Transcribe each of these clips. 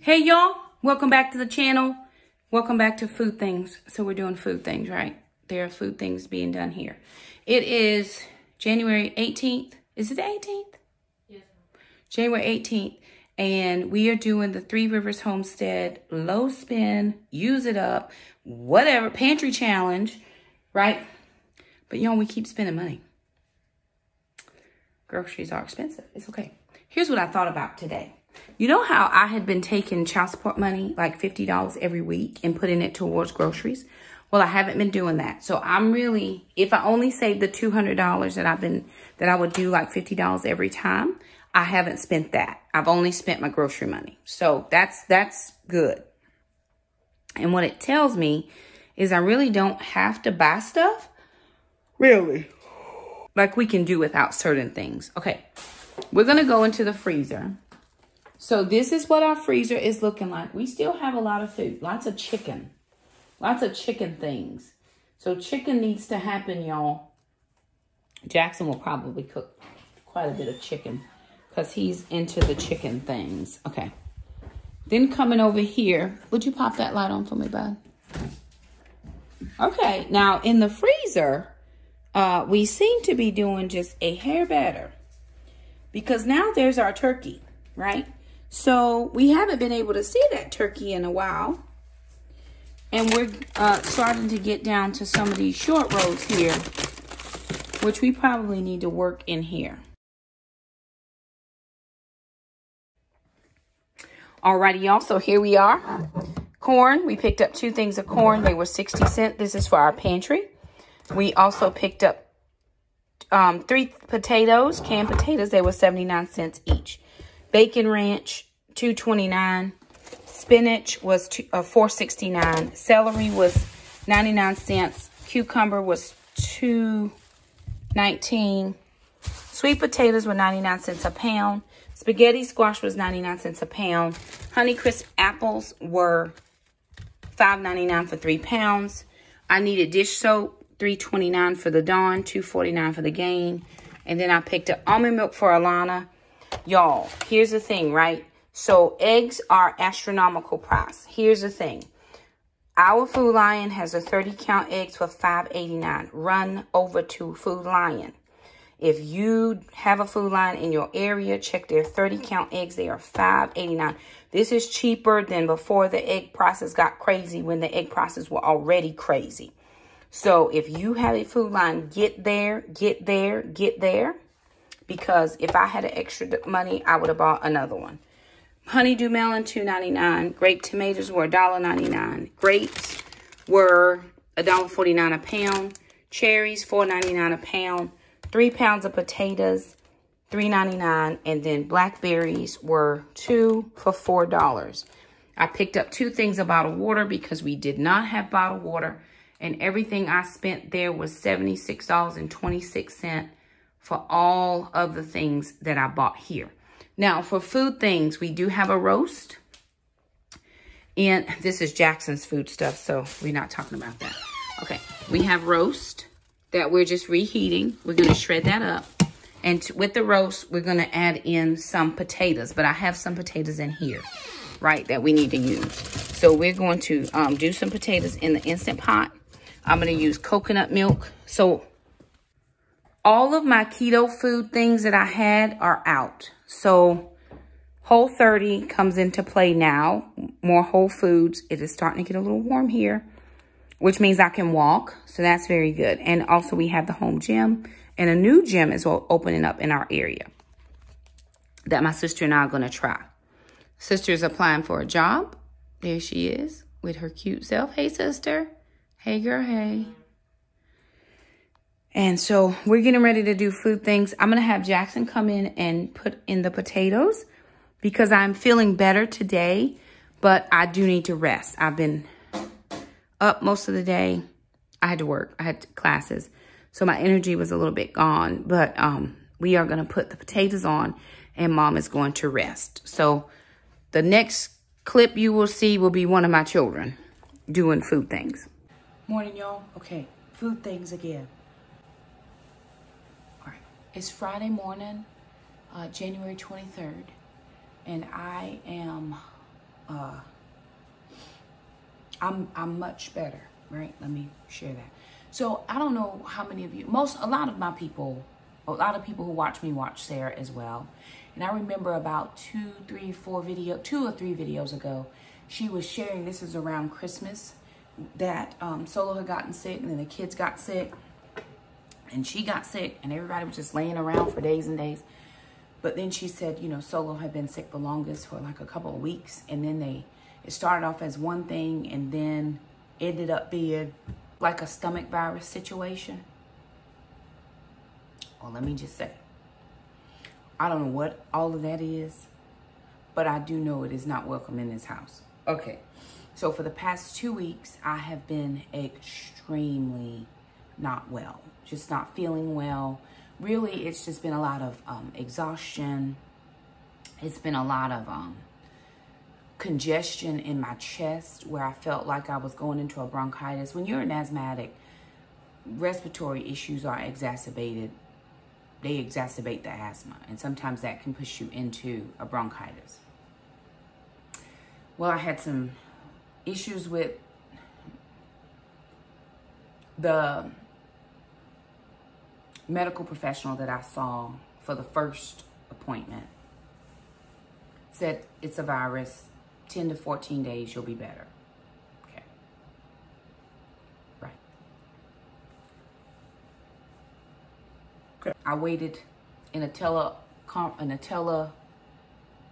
Hey y'all, welcome back to the channel. Welcome back to food things. So we're doing food things, right? There are food things being done here. It is January 18th. Is it the 18th? Yes. January 18th. And we are doing the Three Rivers Homestead low spin, use it up, whatever, pantry challenge, right? But y'all, we keep spending money. Groceries are expensive. It's okay. Here's what I thought about today. You know how I had been taking child support money, like $50 every week, and putting it towards groceries? Well, I haven't been doing that. So I'm really, if I only saved the $200 that I would do like $50 every time, I haven't spent that. I've only spent my grocery money. So that's good. And what it tells me is I really don't have to buy stuff. Really? Like we can do without certain things. Okay, we're going to go into the freezer. So this is what our freezer is looking like. We still have a lot of food, lots of chicken things. So chicken needs to happen, y'all. Jackson will probably cook quite a bit of chicken because he's into the chicken things. Okay. Then coming over here, would you pop that light on for me, bud? Okay, now in the freezer, we seem to be doing just a hair better because now there's our turkey, right? So we haven't been able to see that turkey in a while. And we're starting to get down to some of these short rows here, which we probably need to work in here. Alrighty, y'all, so here we are. Corn, we picked up 2 things of corn. They were 60 cents. This is for our pantry. We also picked up 3 potatoes, canned potatoes. They were 79 cents each. Bacon ranch, $2.29. Spinach was $4.69. Celery was 99 cents. Cucumber was $2.19. Sweet potatoes were 99 cents a pound. Spaghetti squash was 99 cents a pound. Honeycrisp apples were $5.99 for 3 pounds. I needed dish soap, $3.29 for the Dawn, $2.49 for the Gain. And then I picked up almond milk for Alana. Y'all, here's the thing, right? So eggs are astronomical price. Here's the thing. Our Food Lion has a 30-count eggs for $5.89. Run over to Food Lion. If you have a Food Lion in your area, check their 30-count eggs. They are $5.89. This is cheaper than before the egg prices got crazy, when the egg prices were already crazy. So if you have a Food Lion, get there. Because if I had an extra money, I would have bought another one. Honeydew melon, $2.99. Grape tomatoes were $1.99. Grapes were $1.49 a pound. Cherries, $4.99 a pound. 3 pounds of potatoes, $3.99. And then blackberries were 2 for $4. I picked up 2 things of bottled water because we did not have bottled water. And everything I spent there was $76.26 for all of the things that I bought here. Now, for food things, we do have a roast. And this is Jackson's food stuff, so we're not talking about that. Okay, we have roast that we're just reheating. We're going to shred that up. And with the roast, we're going to add in some potatoes. But I have some potatoes in here, right, that we need to use. So we're going to do some potatoes in the Instant Pot. I'm going to use coconut milk. So all of my keto food things that I had are out. So Whole30 comes into play now. More Whole Foods. It is starting to get a little warm here, which means I can walk. So that's very good. And also we have the home gym. And a new gym is opening up in our area that my sister and I are going to try. Sister's applying for a job. There she is with her cute self. Hey, sister. Hey, girl, hey. And so we're getting ready to do food things. I'm going to have Jackson come in and put in the potatoes because I'm feeling better today, but I do need to rest. I've been up most of the day. I had to work. I had classes. So my energy was a little bit gone, but we are going to put the potatoes on and Mom is going to rest. So the next clip you will see will be one of my children doing food things. Morning, y'all. Okay, food things again. It's Friday morning, January 23rd, and I am I'm much better, right? Let me share that. So I don't know how many of you, a lot of people who watch me watch Sarah as well. And I remember about 2 or 3 videos ago, she was sharing, this is around Christmas, that Solo had gotten sick, and then the kids got sick, and she got sick, and everybody was just laying around for days and days. But then she said, you know, Solo had been sick the longest for like a couple of weeks, and then it started off as one thing and then ended up being like a stomach virus situation. Well, let me just say, I don't know what all of that is, but I do know it is not welcome in this house. Okay, so for the past 2 weeks, I have been extremely not well, just not feeling well. Really, it's just been a lot of exhaustion. It's been a lot of congestion in my chest, where I felt like I was going into a bronchitis. When you're an asthmatic, respiratory issues are exacerbated. They exacerbate the asthma, and sometimes that can push you into a bronchitis. Well, I had some issues with the medical professional that I saw for the first appointment. Said it's a virus, 10 to 14 days, you'll be better. Okay. Right. Okay. I waited in a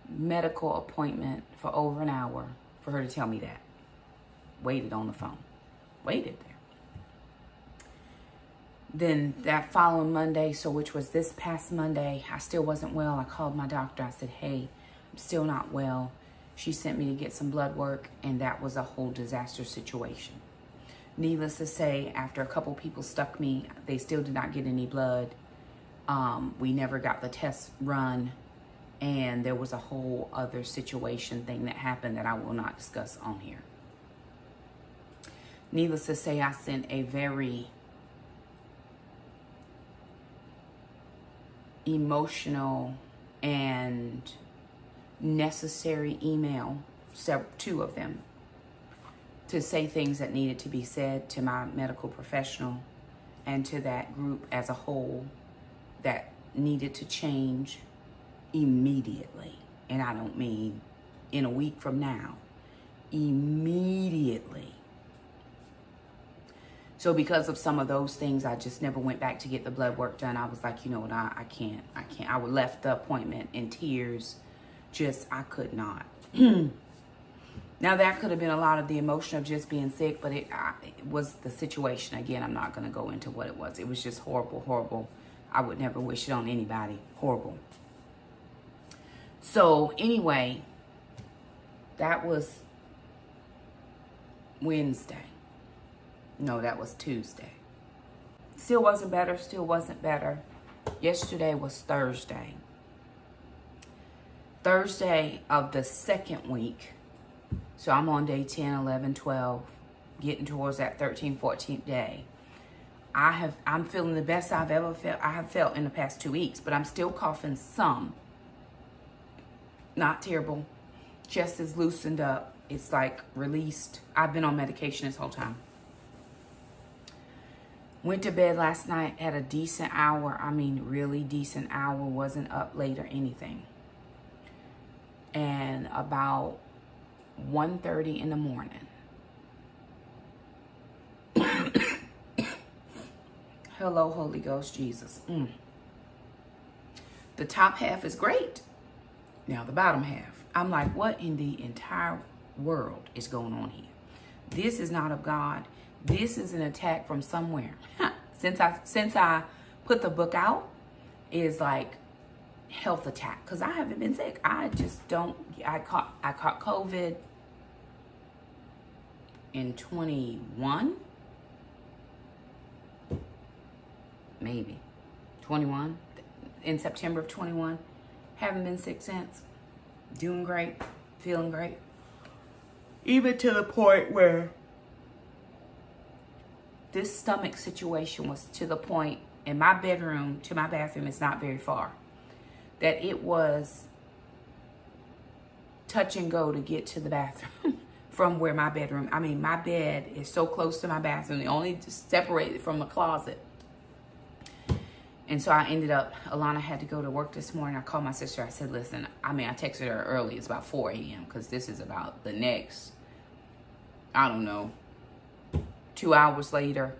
medical appointment for over an hour for her to tell me that. Waited on the phone. Waited there. Then that following Monday, so which was this past Monday, I still wasn't well. I called my doctor. I said, hey, I'm still not well. She sent me to get some blood work, and that was a whole disaster situation. Needless to say, after a couple people stuck me, they still did not get any blood. We never got the test run, and there was a whole other situation thing that happened that I will not discuss on here. Needless to say, I sent a very emotional and necessary email, 2 of them, to say things that needed to be said to my medical professional and to that group as a whole that needed to change immediately. And I don't mean in a week from now, immediately. So because of some of those things, I just never went back to get the blood work done. I was like, you know what, I can't. I left the appointment in tears. I could not. Now, that could have been a lot of the emotion of just being sick, but it was the situation. Again, I'm not going to go into what it was. It was just horrible, horrible. I would never wish it on anybody. Horrible. So anyway, that was Wednesday. No, that was Tuesday. Still wasn't better. Still wasn't better. Yesterday was Thursday. Thursday of the second week. So I'm on day 10, 11, 12, getting towards that 13th, 14th day. I'm feeling the best I have felt in the past 2 weeks, but I'm still coughing some. Not terrible. Chest is loosened up. It's like released. I've been on medication this whole time. Went to bed last night at a decent hour. I mean, really decent hour. Wasn't up late or anything. And about 1:30 in the morning. Hello, Holy Ghost, Jesus. The top half is great. Now the bottom half. I'm like, what in the entire world is going on here? This is not of God. This is an attack from somewhere. Since I put the book out, is like health attack, because I haven't been sick. I just don't. I caught COVID in 21, maybe 21, in September of 21. Haven't been sick since. Doing great, feeling great. Even to the point where this stomach situation was to the point, in my bedroom to my bathroom is not very far, that it was touch and go to get to the bathroom from where my bedroom, I mean, my bed is so close to my bathroom. They only separated from the closet. And so I ended up, Alana had to go to work this morning. I called my sister. I said, listen, I texted her early. It's about 4 a.m. because this is about the next, I don't know, 2 hours later.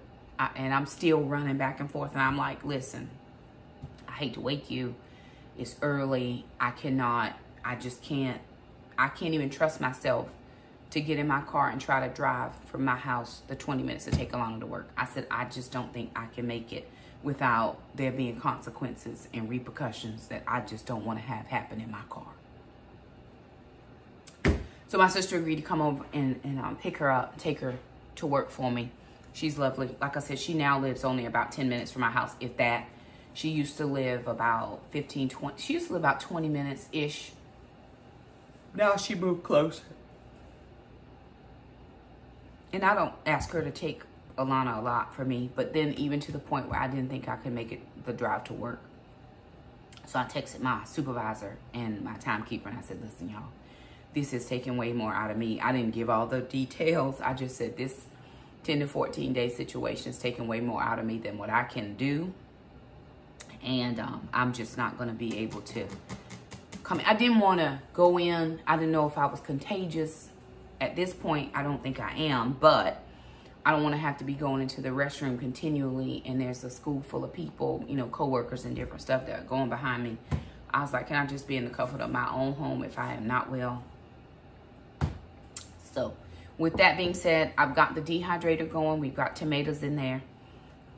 And I'm still running back and forth. And I'm like, listen, I hate to wake you. It's early. I can't even trust myself to get in my car and try to drive from my house the 20 minutes to take Alana to work. I said, I just don't think I can make it without there being consequences and repercussions that I just don't want to have happen in my car. So my sister agreed to come over and pick her up, take her to work for me. She's lovely. Like I said, she now lives only about 10 minutes from my house, if that. She used to live about 15, 20. She used to live about 20 minutes-ish. Now she moved closer. And I don't ask her to take Alana a lot for me, but then even to the point where I didn't think I could make it the drive to work. So I texted my supervisor and my timekeeper and I said, listen, y'all, this is taking way more out of me. I didn't give all the details. I just said this 10 to 14 day situation is taking way more out of me than what I can do. And I'm just not going to be able to come in. I didn't want to go in. I didn't know if I was contagious. At this point, I don't think I am, but I don't want to have to be going into the restroom continually and there's a school full of people, you know, coworkers and different stuff that are going behind me. I was like, can I just be in the comfort of my own home if I am not well? So with that being said, I've got the dehydrator going. We've got tomatoes in there.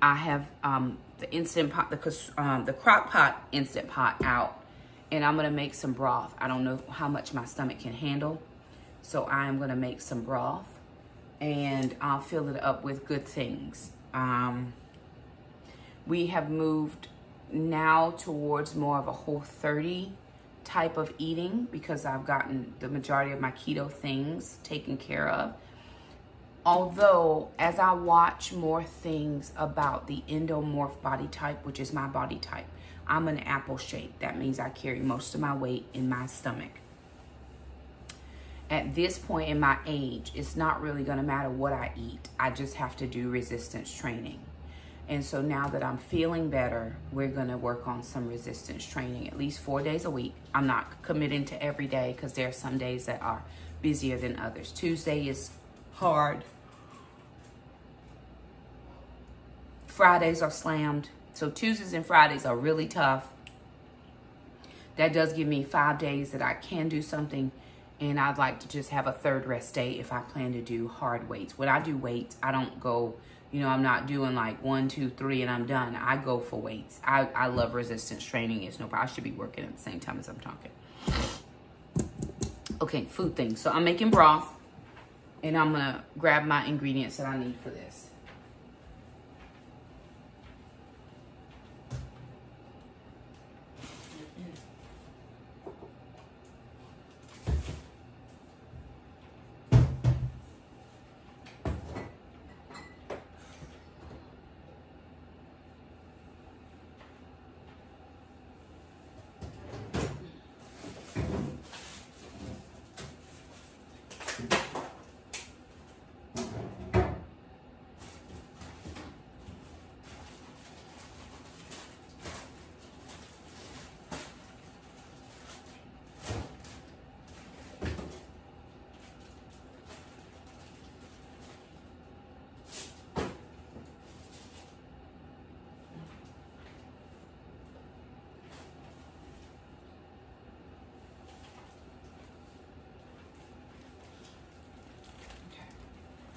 I have the Instant Pot, the crock pot Instant Pot out, and I'm going to make some broth. I don't know how much my stomach can handle, so I am going to make some broth. And I'll fill it up with good things. We have moved now towards more of a Whole30 type of eating because I've gotten the majority of my keto things taken care of. Although, as I watch more things about the endomorph body type, which is my body type, I'm an apple shape. That means I carry most of my weight in my stomach. At this point in my age, it's not really going to matter what I eat. I just have to do resistance training. And so now that I'm feeling better, we're going to work on some resistance training at least 4 days a week. I'm not committing to every day because there are some days that are busier than others. Tuesday is hard. Fridays are slammed. So Tuesdays and Fridays are really tough. That does give me 5 days that I can do something. And I'd like to just have a third rest day if I plan to do hard weights. When I do weights, I don't go, you know, I'm not doing like 1, 2, 3 and I'm done. I go for weights. I love resistance training. It's no problem. I should be working at the same time as I'm talking. Okay, food things. So I'm making broth and I'm going to grab my ingredients that I need for this.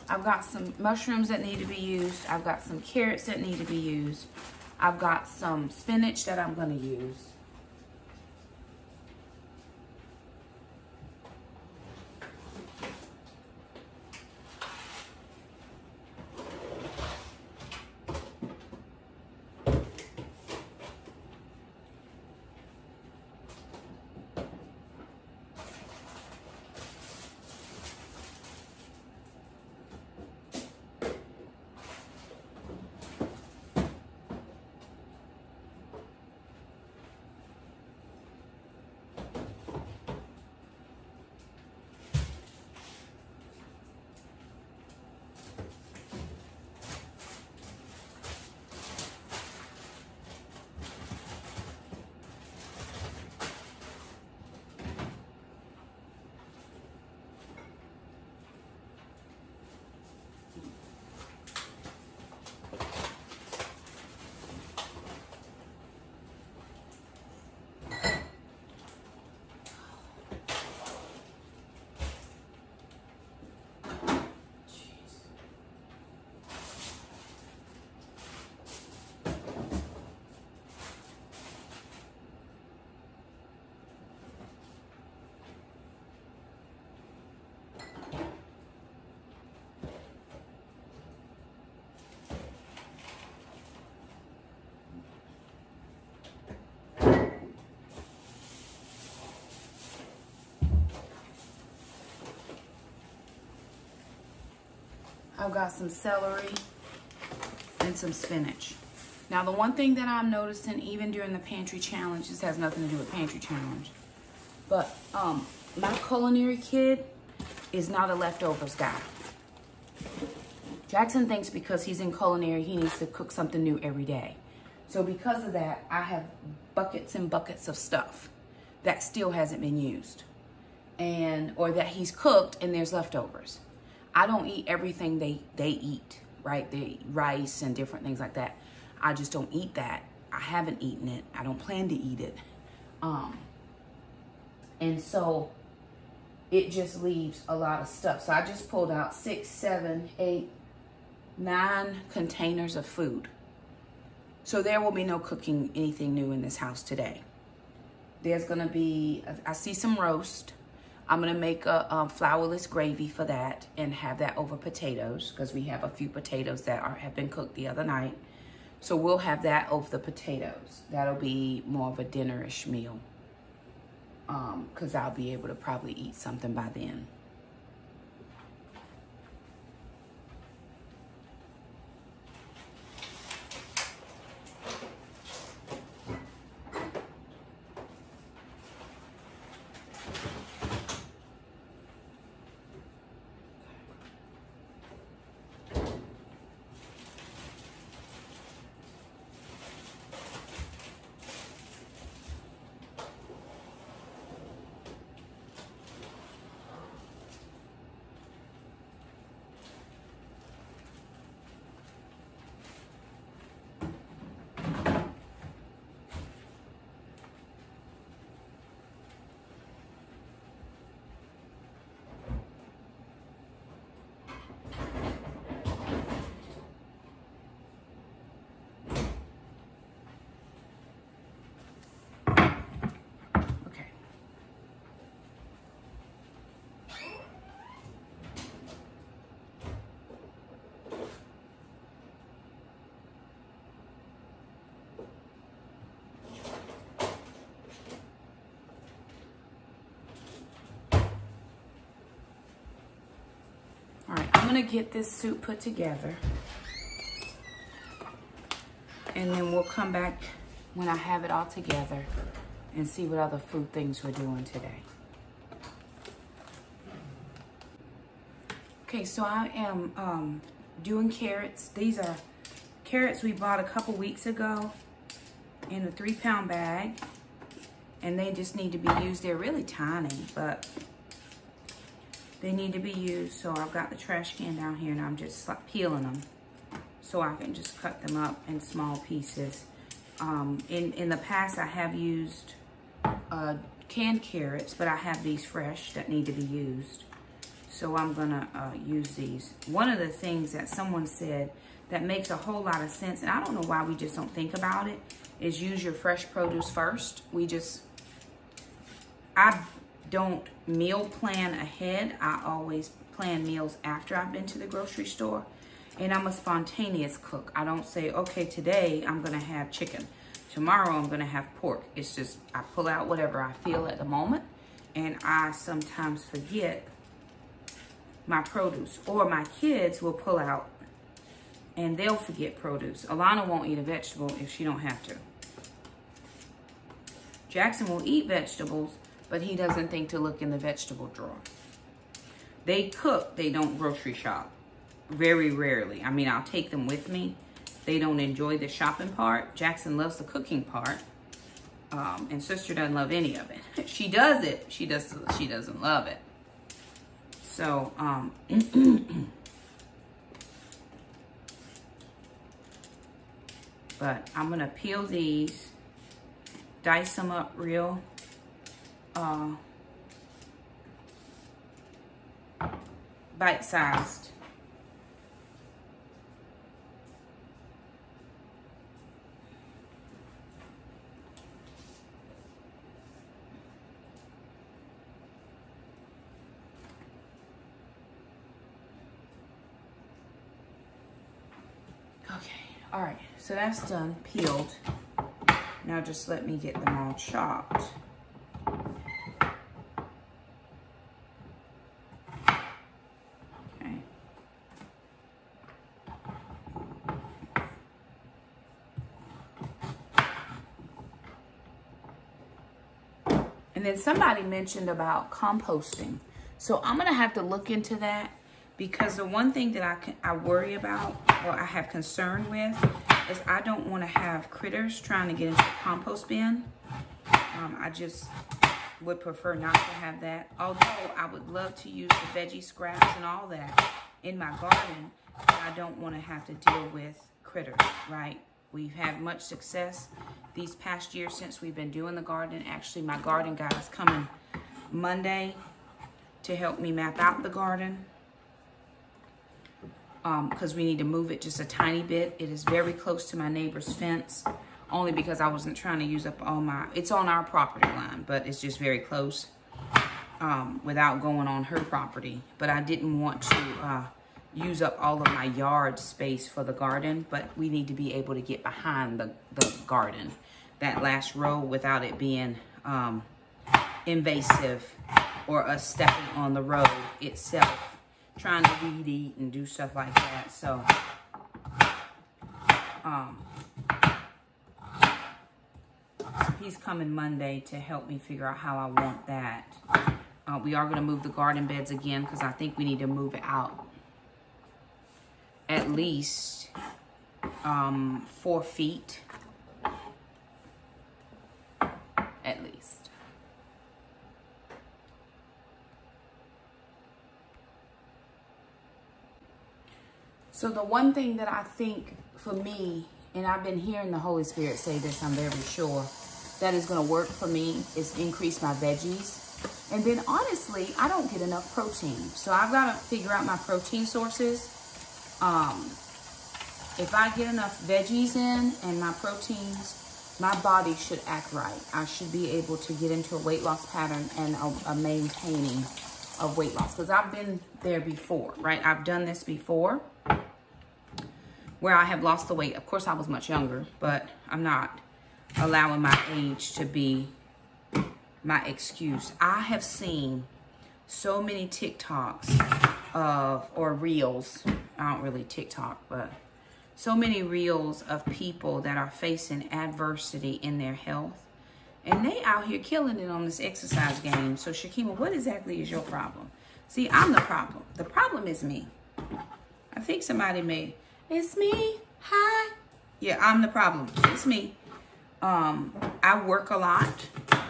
I've got some mushrooms that need to be used. I've got some carrots that need to be used. I've got some spinach that I'm going to use. I've got some celery and some spinach. Now, the one thing that I'm noticing, even during the pantry challenge, this has nothing to do with pantry challenge, but my culinary kid is not a leftovers guy. Jackson thinks because he's in culinary, he needs to cook something new every day. So because of that, I have buckets and buckets of stuff that still hasn't been used, or that he's cooked and there's leftovers. I don't eat everything they eat, right? They eat rice and different things like that. I just don't eat that. I haven't eaten it. I don't plan to eat it. And so it just leaves a lot of stuff. So I just pulled out 6, 7, 8, 9 containers of food. So there will be no cooking anything new in this house today. There's gonna be, I see some roast. I'm gonna make a flourless gravy for that and have that over potatoes, because we have a few potatoes that have been cooked the other night. So we'll have that over the potatoes. That'll be more of a dinner-ish meal, because I'll be able to probably eat something by then. All right, I'm gonna get this soup put together, and then we'll come back when I have it all together and see what other food things we're doing today. Okay, so I am doing carrots. These are carrots we bought a couple weeks ago in a 3-pound bag, and they just need to be used. They're really tiny, but they need to be used. So I've got the trash can down here, and I'm just peeling them so I can just cut them up in small pieces. In the past, I have used canned carrots, but I have these fresh that need to be used. So I'm gonna use these. One of the things that someone said that makes a whole lot of sense, and I don't know why we just don't think about it, is use your fresh produce first. I don't meal plan ahead. I always plan meals after I've been to the grocery store. And I'm a spontaneous cook. I don't say, okay, today I'm gonna have chicken. Tomorrow I'm gonna have pork. It's just, I pull out whatever I feel at the moment. And I sometimes forget my produce. Or my kids will pull out and they'll forget produce. Alana won't eat a vegetable if she don't have to. Jackson will eat vegetables, but he doesn't think to look in the vegetable drawer. They cook, they don't grocery shop. Very rarely. I mean, I'll take them with me. They don't enjoy the shopping part. Jackson loves the cooking part. And sister doesn't love any of it. She does it, she doesn't love it. So, but I'm gonna peel these, dice them up real bite-sized. Okay, all right, so that's done, peeled. Now just let me get them all chopped. Okay. then somebody mentioned about composting. So I'm gonna have to look into that, because the one thing that I worry about, or I have concern with, is I don't want to have critters trying to get into the compost bin. I just would prefer not to have that. Although I would love to use the veggie scraps and all that in my garden, but I don't want to have to deal with critters, right? We've had much success these past years since we've been doing the garden. Actually, my garden guy is coming Monday to help me map out the garden, because we need to move it just a tiny bit. It is very close to my neighbor's fence, only because I wasn't trying to use up all my, it's on our property line, but it's just very close without going on her property. But I didn't want to use up all of my yard space for the garden, but we need to be able to get behind the garden, that last row, without it being invasive or us stepping on the road itself, trying to weed eat and do stuff like that. So he's coming Monday to help me figure out how I want that. We are going to move the garden beds again, because I think we need to move it out at least 4 feet, at least. So the one thing that I think for me, and I've been hearing the Holy Spirit say this, I'm very sure, that is going to work for me, is increase my veggies. And then honestly, I don't get enough protein. So I've got to figure out my protein sources. If I get enough veggies in and my proteins, my body should act right. I should be able to get into a weight loss pattern and a maintaining of weight loss. Because I've been there before, right? I've done this before, where I have lost the weight. Of course, I was much younger, but I'm not allowing my age to be my excuse. I have seen so many TikToks or reels. I don't really TikTok, but so many reels of people that are facing adversity in their health. And they out here killing it on this exercise game. So Shakema, what exactly is your problem? See, I'm the problem. The problem is me. I think somebody made, it's me, hi. Yeah, I'm the problem, it's me. I work a lot.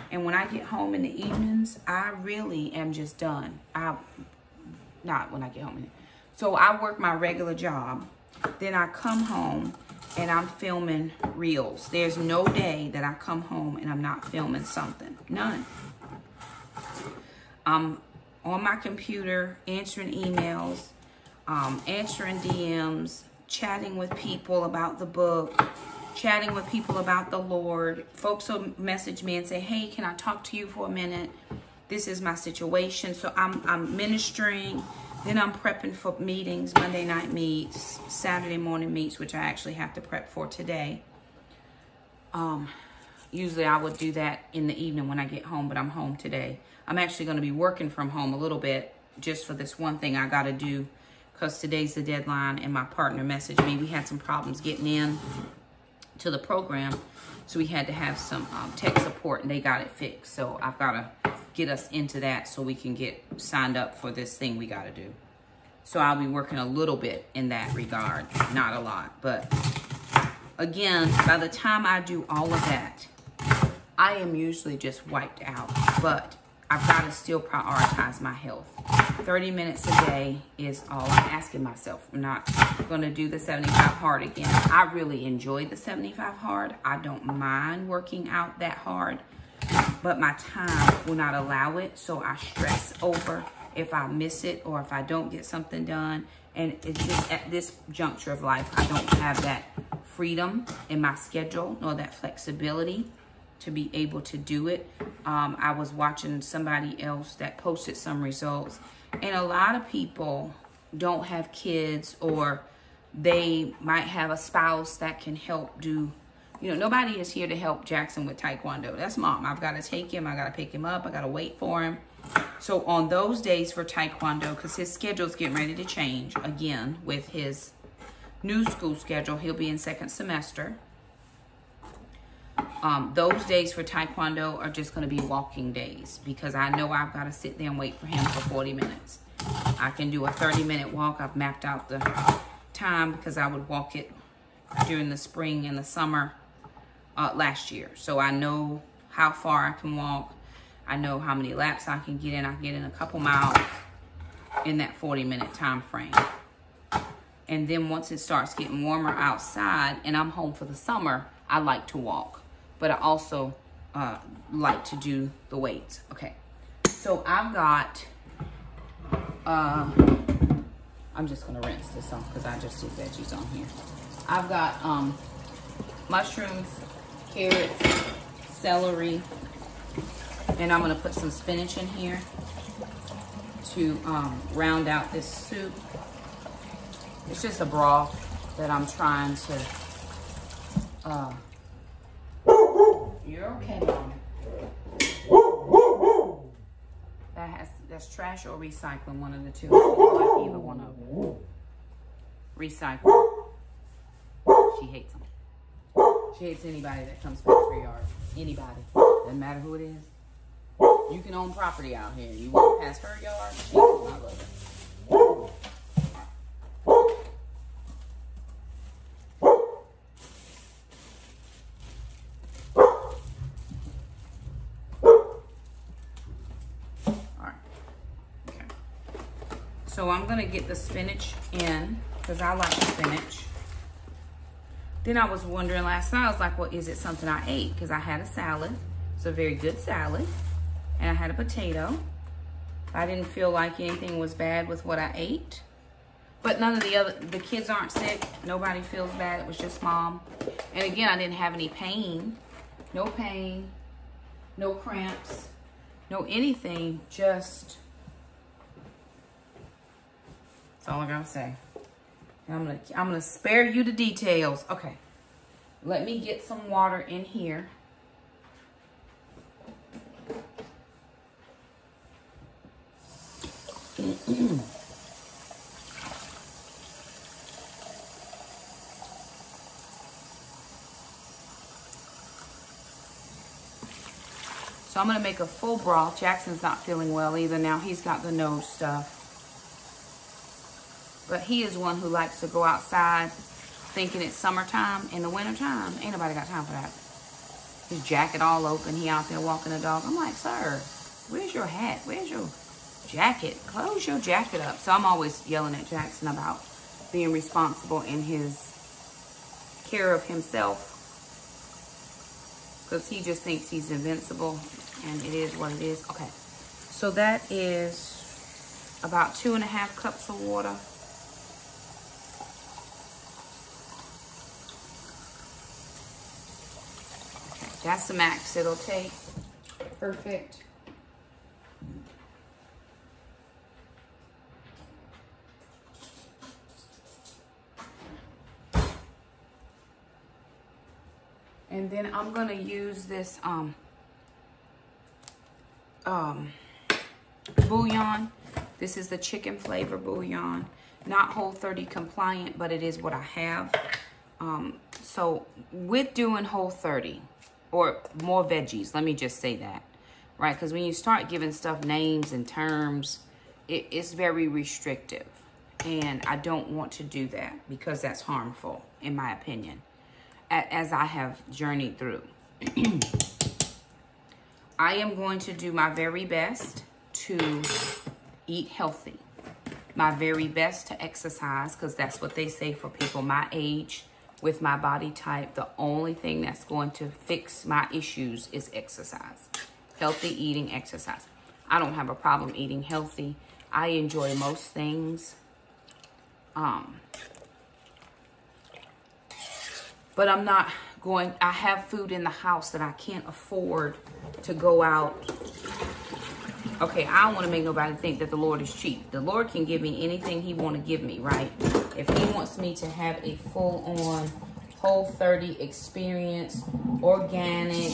And when I get home in the evenings, I really am just done. Not when I get home. So I work my regular job. Then I come home and I'm filming reels. There's no day that I come home and I'm not filming something. None. I'm on my computer, answering emails, answering DMs, chatting with people about the book, chatting with people about the Lord. Folks will message me and say, hey, can I talk to you for a minute? This is my situation. So I'm ministering. Then I'm prepping for meetings, Monday night meets, Saturday morning meets, which I actually have to prep for today. Usually I would do that in the evening when I get home, but I'm home today. I'm actually going to be working from home a little bit just for this one thing I got to do, because today's the deadline and my partner messaged me. We had some problems getting in to the program, so we had to have some tech support, and they got it fixed. So I've got to get us into that so we can get signed up for this thing we got to do. So I'll be working a little bit in that regard, not a lot. But again, by the time I do all of that, I am usually just wiped out. But I've got to still prioritize my health. 30 minutes a day is all I'm asking myself. I'm not going to do the 75 hard again. I really enjoy the 75 hard. I don't mind working out that hard, but my time will not allow it. So I stress over if I miss it or if I don't get something done. And it's just at this juncture of life, I don't have that freedom in my schedule nor that flexibility to be able to do it. I was watching somebody else that posted some results, and a lot of people don't have kids, or they might have a spouse that can help do, you know, nobody is here to help Jackson with Taekwondo. That's mom. I've got to take him. I got to pick him up. I got to wait for him. So on those days for Taekwondo, because his schedule's getting ready to change again with his new school schedule, he'll be in second semester. Those days for Taekwondo are just going to be walking days because I know I've got to sit there and wait for him for 40 minutes. I can do a 30-minute walk. I've mapped out the time because I would walk it during the spring and the summer last year. So I know how far I can walk. I know how many laps I can get in. I can get in a couple miles in that 40-minute time frame. And then once it starts getting warmer outside and I'm home for the summer, I like to walk. But I also like to do the weights. Okay, so I've got, I'm just gonna rinse this off because I just did veggies on here. I've got mushrooms, carrots, celery, and I'm gonna put some spinach in here to round out this soup. It's just a broth that I'm trying to, you're okay, Mom. That's trash or recycling, one of the two. Like either one of them. Recycle. She hates them. She hates anybody that comes past her yard. Anybody. Doesn't matter who it is. You can own property out here. You walk past her yard, she does not love it. So I'm gonna get the spinach in because I like spinach. Then I was wondering last night, I was like, well, is it something I ate? Because I had a salad. It's a very good salad. And I had a potato. I didn't feel like anything was bad with what I ate. But none of the kids aren't sick. Nobody feels bad. It was just Mom. And again, I didn't have any pain. No pain. No cramps. No anything. Just... That's all I gotta say. And I'm gonna spare you the details. Okay, let me get some water in here. So I'm gonna make a full broth. Jackson's not feeling well either now. He's got the nose stuff. But he is one who likes to go outside thinking it's summertime. In the wintertime, ain't nobody got time for that. His jacket all open. He out there walking the dog. I'm like, sir, where's your hat? Where's your jacket? Close your jacket up. So I'm always yelling at Jackson about being responsible in his care of himself. Because he just thinks he's invincible. And it is what it is. Okay. So that is about 2.5 cups of water. That's the max it'll take. Perfect. And then I'm gonna use this bouillon. This is the chicken flavor bouillon. Not Whole30 compliant, but it is what I have. So with doing Whole30, or more veggies, let me just say that, right? Because when you start giving stuff names and terms, it's very restrictive. And I don't want to do that because that's harmful, in my opinion, as I have journeyed through. I am going to do my very best to eat healthy. My very best to exercise, because that's what they say for people my age, with my body type. The only thing that's going to fix my issues is exercise. Healthy eating, exercise. I don't have a problem eating healthy. I enjoy most things. But I'm not going, I have food in the house that I can't afford to go out. Okay, I don't want to make nobody think that the Lord is cheap. The Lord can give me anything he want to give me, right? If he wants me to have a full-on Whole30 experience, organic,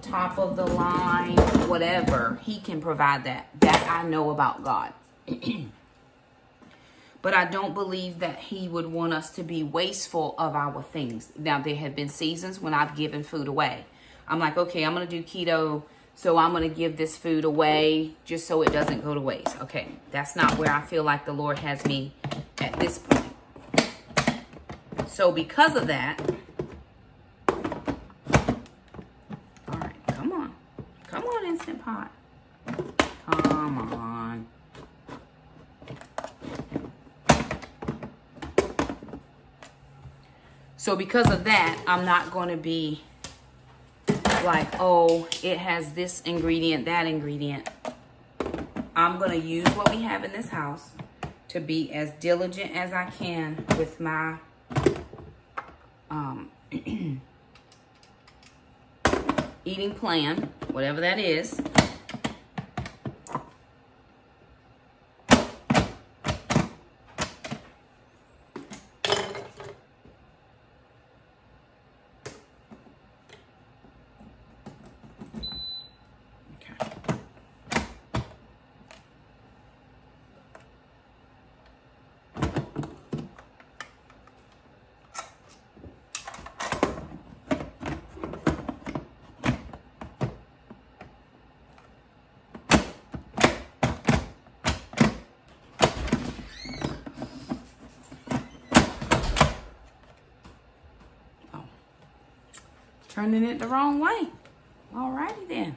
top of the line, whatever, he can provide that. That I know about God. but I don't believe that he would want us to be wasteful of our things. Now, there have been seasons when I've given food away. I'm like, okay, I'm going to do keto, so I'm going to give this food away just so it doesn't go to waste. Okay, that's not where I feel like the Lord has me at this point. So because of that, all right, come on. Come on, Instant Pot. Come on. So because of that, I'm not going to be like, oh, it has this ingredient, that ingredient. I'm going to use what we have in this house to be as diligent as I can with my eating plan, whatever that is. Turning it the wrong way. Alrighty then.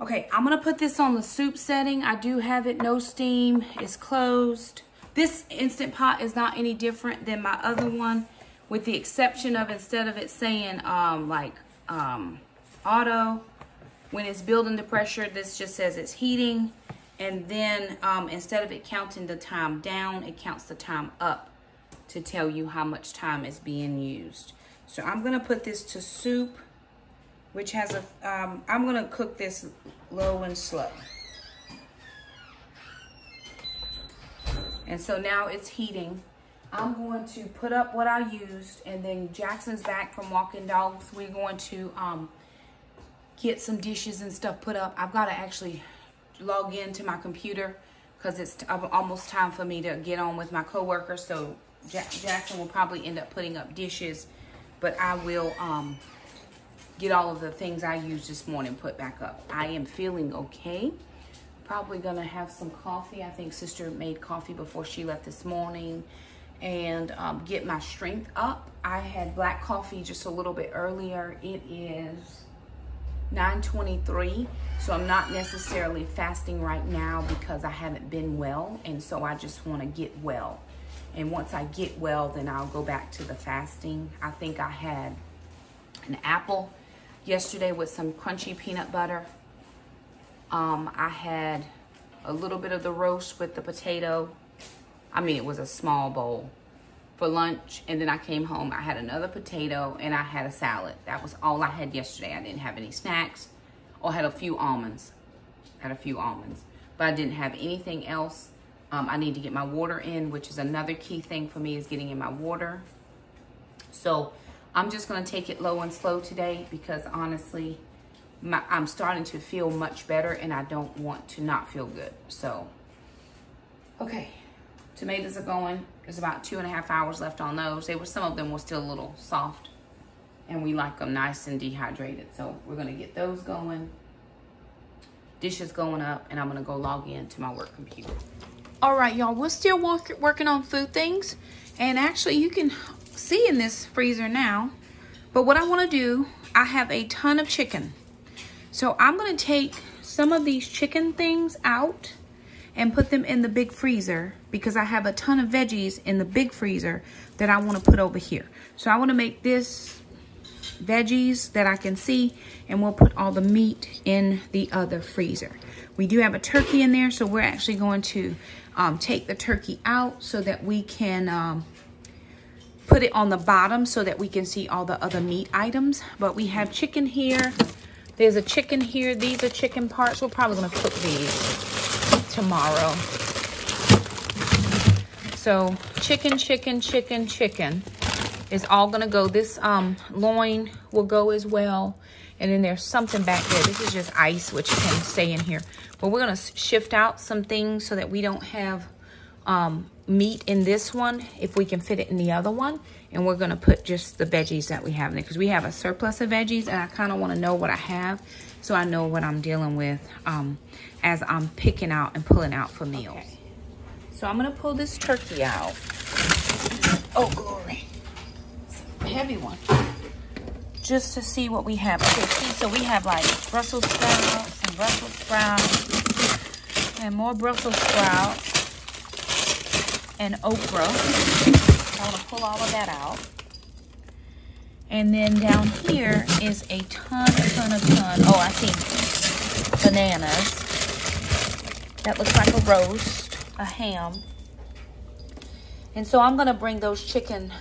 Okay, I'm gonna put this on the soup setting. I do have it no steam. It's closed. This Instant Pot is not any different than my other one, with the exception of instead of it saying auto, when it's building the pressure, this just says it's heating. And then instead of it counting the time down, it counts the time up to tell you how much time is being used. So I'm gonna put this to soup, which has a, I'm gonna cook this low and slow. And so now it's heating. I'm going to put up what I used, and then Jackson's back from walking dogs. We're going to get some dishes and stuff put up. I've gotta actually log into my computer because it's almost time for me to get on with my coworker. So Jackson will probably end up putting up dishes, but I will get all of the things I used this morning put back up. I am feeling okay. Probably gonna have some coffee. I think sister made coffee before she left this morning, and get my strength up. I had black coffee just a little bit earlier. It is 9:23, so I'm not necessarily fasting right now because I haven't been well, and so I just want to get well. And once I get well, then I'll go back to the fasting. I think I had an apple yesterday with some crunchy peanut butter. I had a little bit of the roast with the potato. I mean, it was a small bowl for lunch. And then I came home, I had another potato, and I had a salad. That was all I had yesterday. I didn't have any snacks, or had a few almonds. But I didn't have anything else. I need to get my water in, which is another key thing for me, is getting in my water. So I'm just gonna take it low and slow today because honestly, I'm starting to feel much better, and I don't want to not feel good. So, okay, tomatoes are going. There's about 2.5 hours left on those. Some of them were still a little soft, and we like them nice and dehydrated. So we're gonna get those going. Dishes going up, and I'm gonna go log in to my work computer. All right, y'all, we're still working on food things, and actually you can see in this freezer now, but what I want to do, I have a ton of chicken. So I'm going to take some of these chicken things out and put them in the big freezer because I have a ton of veggies in the big freezer that I want to put over here. So I want to make this veggies that I can see, and we'll put all the meat in the other freezer. We do have a turkey in there, so we're actually going to take the turkey out so that we can put it on the bottom so that we can see all the other meat items. But we have chicken here. There's a chicken here. These are chicken parts. We're probably gonna cook these tomorrow. So chicken is all gonna go. This loin will go as well. And then there's something back there. This is just ice, which can stay in here. But we're gonna shift out some things so that we don't have meat in this one, if we can fit it in the other one. And we're gonna put just the veggies that we have in there, because we have a surplus of veggies, and I kind of want to know what I have so I know what I'm dealing with as I'm picking out and pulling out for meals. Okay. So I'm gonna pull this turkey out. Oh, glory. It's a heavy one. Just to see what we have. Okay, see, so we have like Brussels sprouts and Brussels sprouts and more Brussels sprouts and okra. I want to pull all of that out. And then down here is a ton. Oh, I see bananas. That looks like a roast, a ham. And so I'm going to bring those chicken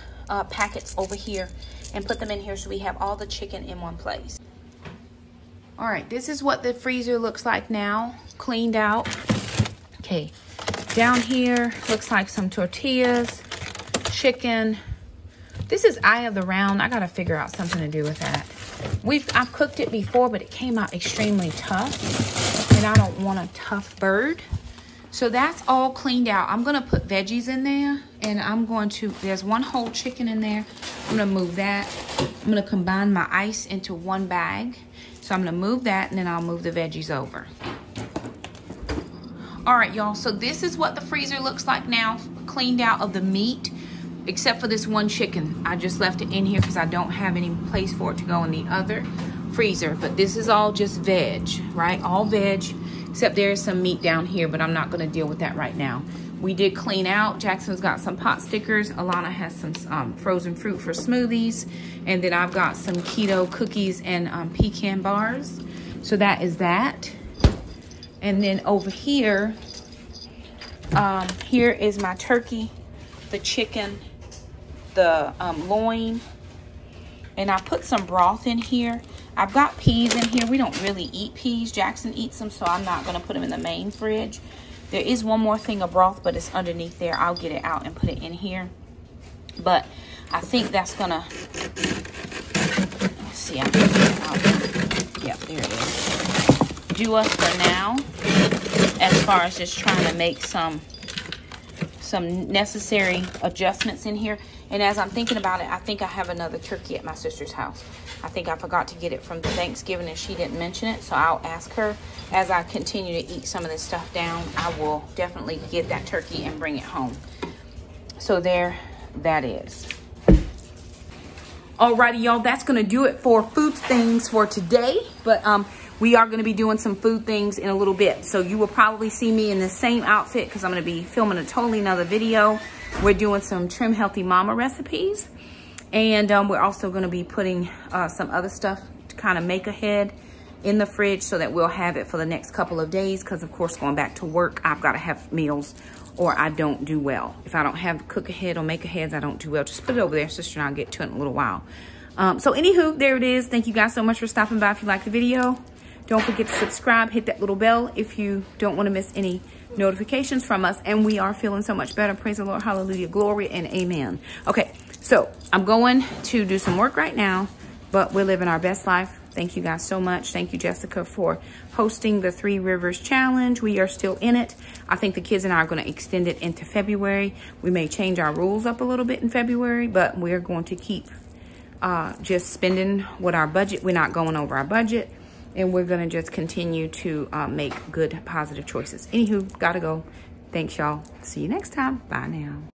packets over here and put them in here so we have all the chicken in one place. All right, this is what the freezer looks like now, cleaned out. Okay, down here looks like some tortillas, chicken. This is eye of the round. I gotta figure out something to do with that. I've cooked it before, but it came out extremely tough, and I don't want a tough bird. So that's all cleaned out. I'm gonna put veggies in there, and I'm going to, there's one whole chicken in there. I'm gonna move that. I'm gonna combine my ice into one bag. So I'm gonna move that, and then I'll move the veggies over. All right, y'all, so this is what the freezer looks like now, cleaned out of the meat, except for this one chicken. I just left it in here because I don't have any place for it to go in the other freezer. But this is all just veg, right? All veg, except there is some meat down here, but I'm not gonna deal with that right now. We did clean out. Jackson's got some pot stickers. Alana has some frozen fruit for smoothies. And then I've got some keto cookies and pecan bars. So that is that. And then over here, here is my turkey, the chicken, the loin. And I put some broth in here. I've got peas in here. We don't really eat peas. Jackson eats them, so I'm not gonna put them in the main fridge. There is one more thing of broth, but it's underneath there. I'll get it out and put it in here. But I think that's gonna, let's see, I'm gonna get it out. Yep, there it is. Do us for now, as far as just trying to make some necessary adjustments in here. And as I'm thinking about it, I think I have another turkey at my sister's house. I think I forgot to get it from Thanksgiving and she didn't mention it. So I'll ask her as I continue to eat some of this stuff down. I will definitely get that turkey and bring it home. So there that is. Alrighty, y'all, that's gonna do it for food things for today. But we are gonna be doing some food things in a little bit. So you will probably see me in the same outfit because I'm gonna be filming a totally another video. We're doing some Trim Healthy Mama recipes. And we're also gonna be putting some other stuff to kind of make ahead in the fridge so that we'll have it for the next couple of days. Because of course, going back to work, I've gotta have meals or I don't do well. If I don't have cook ahead or make aheads, I don't do well. Just put it over there, sister, and I'll get to it in a little while. So anywho, there it is. Thank you guys so much for stopping by. If you like the video, don't forget to subscribe, hit that little bell if you don't want to miss any notifications from us. And we are feeling so much better. Praise the Lord, hallelujah, glory, and amen. Okay, so I'm going to do some work right now, but we're living our best life. Thank you guys so much. Thank you, Jessica, for hosting the 3 Rivers Challenge. We are still in it. I think the kids and I are going to extend it into February. We may change our rules up a little bit in February, but we're going to keep just spending what our budget. We're not going over our budget. And we're going to just continue to make good, positive choices. Anywho, gotta go. Thanks, y'all. See you next time. Bye now.